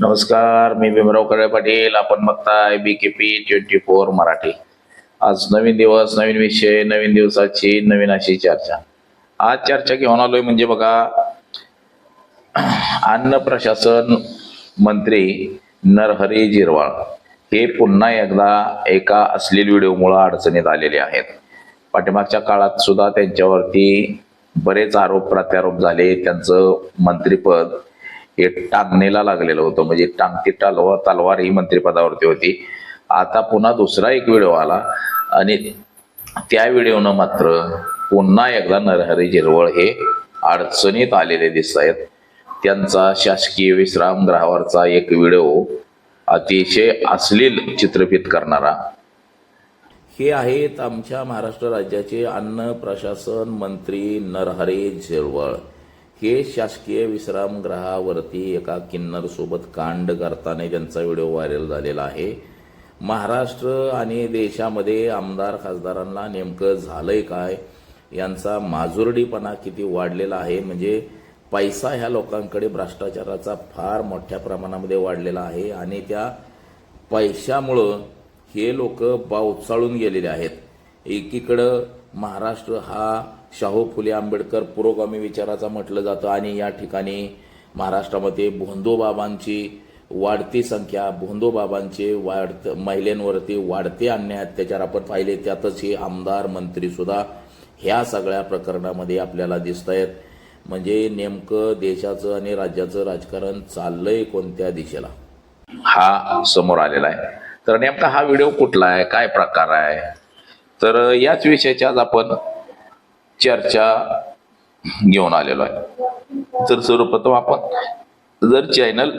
नमस्कार, मी भीमराव कळे पाटील. आपण बघताय BKP 24 मराठी. आज नवीन दिवस, नवीन विषय, नवीन दिवसाची नवीन अशी चर्चा. आज चर्चा घेऊन आलोय म्हणजे बघा, अन्न प्रशासन मंत्री नरहरी झिरवाळ हे पुन्हा एकदा एका अश्लील व्हिडिओमुळे अडचणीत आलेले आहेत. पाठीमागच्या काळात सुद्धा त्यांच्यावरती बरेच आरोप प्रत्यारोप झाले. त्यांचं मंत्रिपद हे टांगणीला लागलेलं होतं, म्हणजे टांगती तलवार ही मंत्रिपदावरती होती. आता पुन्हा दुसरा एक व्हिडिओ आला आणि त्या व्हिडिओनं मात्र पुन्हा एकदा नरहरी झिरवळ हे अडचणीत आलेले दिसत आहेत. त्यांचा शासकीय विश्रामगृहावरचा एक व्हिडिओ अतिशय अश्लील चित्रफित करणारा. हे आहेत आमच्या महाराष्ट्र राज्याचे अन्न प्रशासन मंत्री नरहरी झिरवळ. हे शासकीय विश्रामगृहावरती एका किन्नर सोबत कांड करताना त्यांचा व्हिडिओ व्हायरल झालेला आहे. महाराष्ट्र आणि देशामध्ये आमदार खासदारांना नेमकं झालंय काय, यांचा माजुरडीपणा किती वाढलेला आहे. म्हणजे पैसा ह्या लोकांकडे भ्रष्टाचाराचा फार मोठ्या प्रमाणामध्ये वाढलेला आहे आणि त्या पैशामुळं हे लोक बावचाळून गेलेले आहेत. एकीकडं महाराष्ट्र हा शाहू फुले आंबेडकर पुरोगामी विचाराचा म्हटलं जातं आणि या ठिकाणी महाराष्ट्रामध्ये भोंदूबाबांची वाढती संख्या, भोंदूबाबांचे महिलांवरती वाढते अन्याय अत्याचार आपण पाहिले. त्यातच हे आमदार मंत्री सुद्धा ह्या सगळ्या प्रकरणामध्ये आपल्याला दिसत आहेत. म्हणजे नेमकं देशाचं आणि राज्याचं राजकारण चाललंय कोणत्या दिशेला, हा समोर आलेला आहे. तर नेमका हा व्हिडिओ कुठला आहे, काय प्रकार आहे, तर याच विषयाची आज आपण चर्चा घेऊन आलेलो आहे. तर सर्वप्रथम आपण जर चॅनल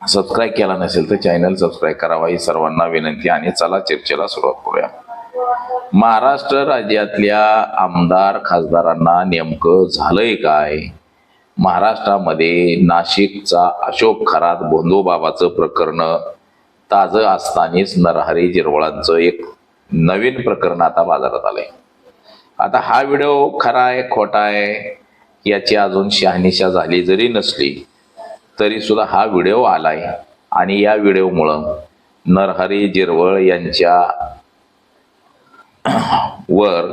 सबस्क्राईब केला नसेल तर चॅनल सबस्क्राईब करावा ही सर्वांना विनंती. आणि चला चर्चेला सुरुवात करूया. महाराष्ट्र राज्यातल्या आमदार खासदारांना नेमकं झालंय काय? महाराष्ट्रामध्ये नाशिकचा अशोक खरात भोंदूबाबाचं प्रकरण ताजं असतानाच नरहरी झिरवळांचं एक नवीन प्रकरण आता बाजारात आलंय. आता हा व्हिडिओ खरा आहे खोटा आहे याची अजून शहानिशा झाली जरी नसली तरी सुद्धा हा व्हिडिओ आलाय आणि या व्हिडिओमुळं नरहरी झिरवळ यांच्या वर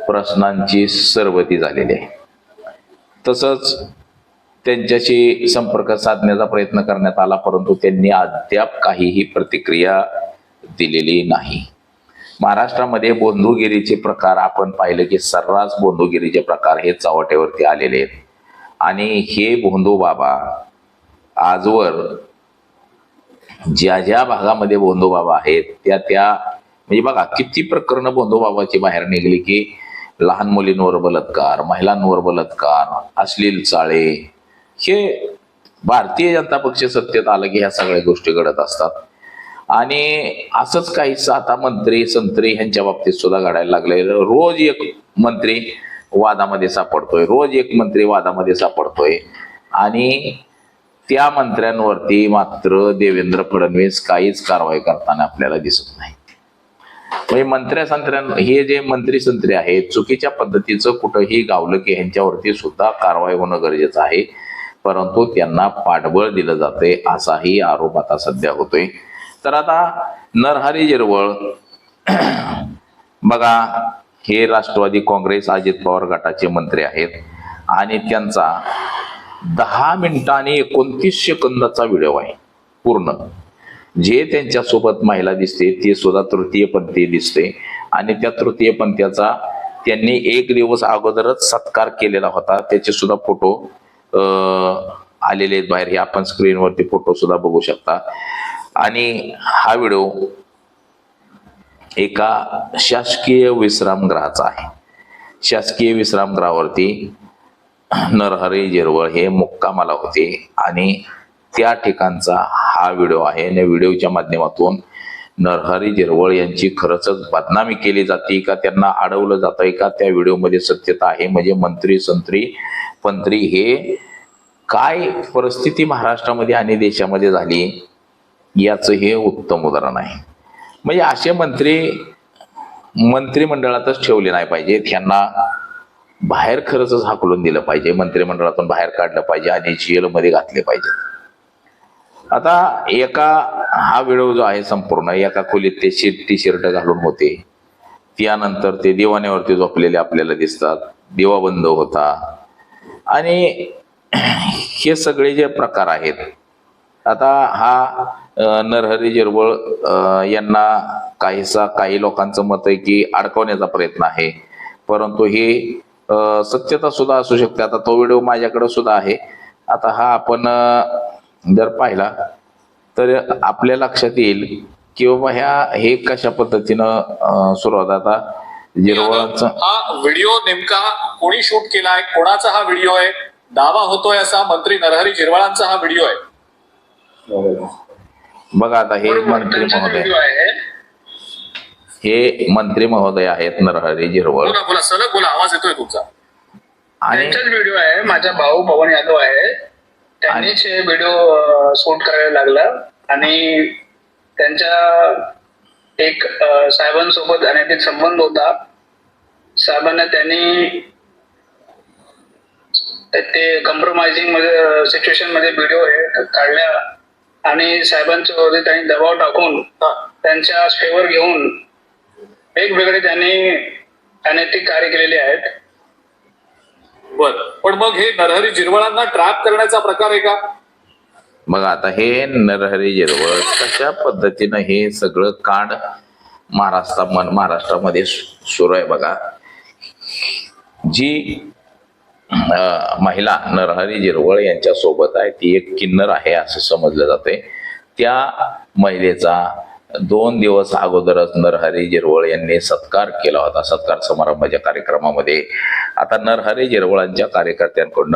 प्रश्नांची सरबती झालेली आहे. तसंच त्यांच्याशी संपर्क साधण्याचा प्रयत्न करण्यात आला, परंतु त्यांनी अद्याप काहीही प्रतिक्रिया दिलेली नाही. महाराष्ट्रामध्ये बोंधुगिरीचे प्रकार आपण पाहिले की सर्रास बोंधुगिरीचे प्रकार हे चव्हाट्यावरती आलेले आहेत. आणि हे भोंदूबाबा आजवर ज्या ज्या भागामध्ये भोंदूबाबा आहेत त्या म्हणजे बघा किती प्रकरणं भोंदूबाबाची बाहेर निघली की लहान मुलींवर बलात्कार, महिलांवर बलात्कार, अश्लील चाळे. हे भारतीय जनता पक्ष सत्तेत आलं की ह्या सगळ्या गोष्टी घडत असतात. आणि असंच काहीच आता मंत्री संत्री ह्यांच्या बाबतीत सुद्धा घडायला लागले. रोज एक मंत्री वादामध्ये सापडतोय आणि त्या मंत्र्यांवरती मात्र देवेंद्र फडणवीस काहीच कारवाई करताना आपल्याला दिसत नाही. म्हणजे हे जे मंत्री संत्री आहेत चुकीच्या पद्धतीचं कुठंही गावलं की ह्यांच्यावरती सुद्धा कारवाई होणं गरजेचं आहे, परंतु त्यांना पाठबळ दिलं जातंय असाही आरोप आता सध्या होतोय. तर आता नरहरी झिरवळ बघा, हे राष्ट्रवादी काँग्रेस अजित पवार गटाचे मंत्री आहेत आणि त्यांचा 10 मिनिटं आणि 29 सेकंदाचा व्हिडिओ आहे पूर्ण. जे त्यांच्यासोबत महिला दिसते ते सुद्धा तृतीयपंथी दिसते आणि त्या तृतीयपंथीचा त्यांनी एक दिवस अगोदरच सत्कार केलेला होता. त्याचे सुद्धा फोटो आलेले आहेत बाहेर. हे आपण स्क्रीनवरती फोटो सुद्धा बघू शकता. आणि हा व्हिडिओ एका शासकीय विश्रामगृहाचा आहे. शासकीय विश्रामगृहावरती नरहरी झिरवळ हे मुक्कामाला होते आणि त्या ठिकाणचा हा व्हिडिओ आहे. आणि व्हिडिओच्या माध्यमातून नरहरी झिरवळ यांची खरंच बदनामी केली जाते का, त्यांना अडवलं जात आहे का, त्या व्हिडिओमध्ये सत्यता आहे. म्हणजे मंत्री संत्री पंत्री हे काय परिस्थिती महाराष्ट्रामध्ये आणि देशामध्ये झाली याचं हे उत्तम उदाहरण आहे. म्हणजे असे मंत्रिमंडळातच ठेवले नाही पाहिजे, त्यांना बाहेर खरंच हाकलून दिलं पाहिजे, मंत्रिमंडळातून बाहेर काढलं पाहिजे आणि जेलमध्ये घातले पाहिजे. आता हा व्हिडिओ जो आहे संपूर्ण एका खोलीत ते टी शर्ट घालून होते, त्यानंतर ते दिवाण्यावरती झोपलेले आपल्याला दिसतात, दिवा बंद होता आणि हे सगळे जे प्रकार आहेत. आता हा नरहरी झिरवळ यांना काही लोकांचं मत आहे की अडकवण्याचा प्रयत्न आहे, परंतु ही सत्यता सुद्धा असू शकते. आता तो व्हिडिओ माझ्याकडे सुद्धा आहे. आता हा आपण जर पाहिला तर आपल्या लक्षात येईल की बाबा हे कशा पद्धतीनं सुरुवात. आता झिरवळांचा हा व्हिडिओ नेमका कोणी शूट केलाय, कोणाचा हा व्हिडिओ आहे, दावा होतोय असा मंत्री नरहरी झिरवळांचा हा व्हिडिओ आहे. बघा आता हे मंत्री महोदय आहेत नरहरी झिरवळ. बोला सलग बोला, आवाज येतोय तुमचा. आणि व्हिडिओ आहे, माझा भाऊ पवन यादव आहे, त्यांनीच हे व्हिडिओ शूट करायला लागला आणि त्यांच्या एक साहेबांसोबत अनैतिक संबंध होता. साहेबांना त्यांनी ते कॉम्प्रोमाइजिंग मध्ये सिच्युएशन मध्ये व्हिडिओ काढल्या आणि साहेबांच्या त्यांनी दबाव टाकून त्यांच्या फेवर घेऊन वेगवेगळे त्यांनी अनैतिक कार्य केलेले आहेत. बर, पण मग हे नरहरी झिरवळांना ट्रॅप करण्याचा प्रकार आहे का? मग आता हे नरहरी झिरवळ कशा पद्धतीनं हे सगळं कांड महाराष्ट्रामध्ये सुरू आहे. बघा, जी महिला नरहरी झिरवळ यांच्या सोबत आहे ती एक किन्नर आहे असं समजलं जाते. त्या महिलेचा 2 दिवस अगोदरच नरहरी झिरवळ यांनी सत्कार केला होता, सत्कार समारंभाच्या कार्यक्रमामध्ये. आता नरहरी झिरवळांच्या कार्यकर्त्यांकडून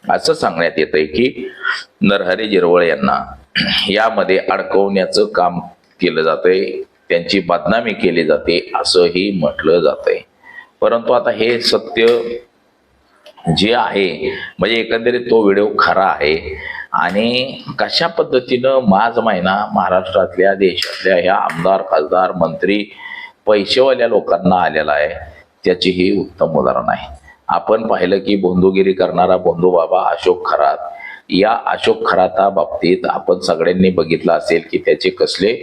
असं सांगण्यात येतंय की नरहरी झिरवळ यांना यामध्ये अडकवण्याचं काम केलं जातंय, त्यांची बदनामी केली जाते असंही म्हटलं जातंय. परंतु आता हे सत्य जे आहे म्हणजे एकंदरीत तो व्हिडिओ खरा आहे आणि कशा पद्धतीनं माज महिना महाराष्ट्रातल्या देशातल्या ह्या आमदार खासदार मंत्री पैसेवाल्या लोकांना आलेला आहे त्याची ही उत्तम उदाहरण आहे. आपण पाहिलं की भोंदूगिरी करणारा भोंदू बाबा अशोक खरात, या अशोक खराता बाबतीत आपण सगळ्यांनी बघितलं असेल की त्याचे कसले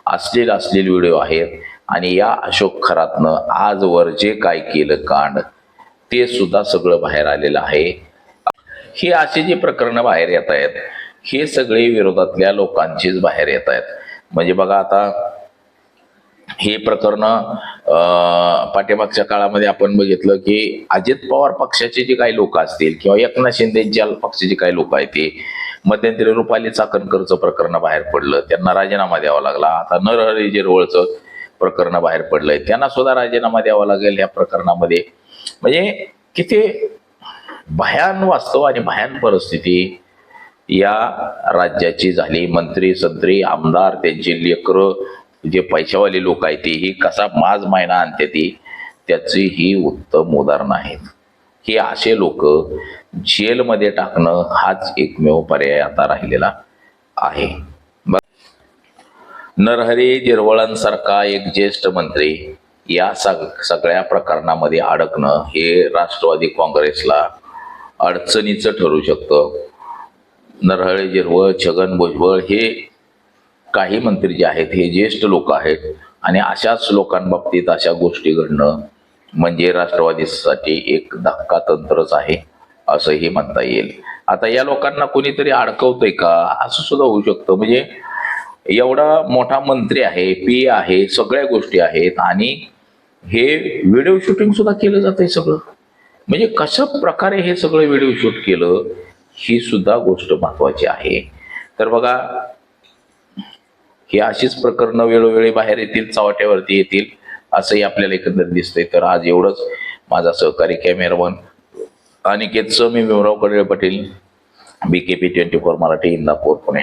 अश्लील व्हिडिओ आहेत आणि या अशोक खरातनं आजवर जे काय केलं कांड ते सुद्धा सगळं बाहेर आलेलं आहे. ही अशी जी प्रकरणं बाहेर येत आहेत हे सगळे विरोधातल्या लोकांचीच बाहेर येत आहेत. म्हणजे बघा, आता हे प्रकरण पाठीमागच्या काळामध्ये आपण बघितलं की अजित पवार पक्षाचे जे काही लोक असतील किंवा एकनाथ शिंदेच्या पक्षाचे काही लोक आहेत ते मध्यंतरी रुपाली चाकणकरचं प्रकरण बाहेर पडलं, त्यांना राजीनामा द्यावा लागला. आता नरहरी झिरवळचं प्रकरण बाहेर पडलंय, त्यांना सुद्धा राजीनामा द्यावा लागेल या प्रकरणामध्ये. म्हणजे किती भयान वास्तव आणि भयान परिस्थिती या राज्याची झाली. मंत्री संत्री आमदार त्यांची लेकरं जे पैशावाली लोक आहेत ती ही कसा माज महिना आणते ती त्याची ही उत्तम उदाहरणं आहेत. हे असे लोक जेलमध्ये टाकणं हाच एकमेव पर्याय आता राहिलेला आहे. नरहरी झिरवळांसारखा एक ज्येष्ठ मंत्री या सगळ्या प्रकरणामध्ये अडकणं हे राष्ट्रवादी काँग्रेसला अडचणीचं ठरू शकतं. नरहरी झिरवळ, छगन भुजबळ हे काही मंत्री जे आहेत हे ज्येष्ठ लोक आहेत आणि अशाच लोकांबाबतीत अशा गोष्टी घडणं म्हणजे राष्ट्रवादीसाठी एक धक्का तंत्रच आहे असंही म्हणता येईल. आता या लोकांना कोणीतरी अडकवतंय का असं सुद्धा होऊ शकतं. म्हणजे एवढा मोठा मंत्री आहे, पी आहे, सगळ्या गोष्टी आहेत आणि हे व्हिडिओ शूटिंग सुद्धा केलं जातंय सगळं. म्हणजे कशा प्रकारे हे सगळं व्हिडिओ शूट केलं ही सुद्धा गोष्ट महत्वाची आहे. तर बघा, ही अशीच प्रकरणं वेळोवेळी बाहेर येतील, चव्हाट्यावरती येतील असंही आपल्याला एकंदर दिसतंय. तर आज एवढंच. माझा सहकारी कॅमेरामन अनिकेतचं मी भीमराव कडळे पाटील, BKP 24 मराठी, इंदापूर, पुणे.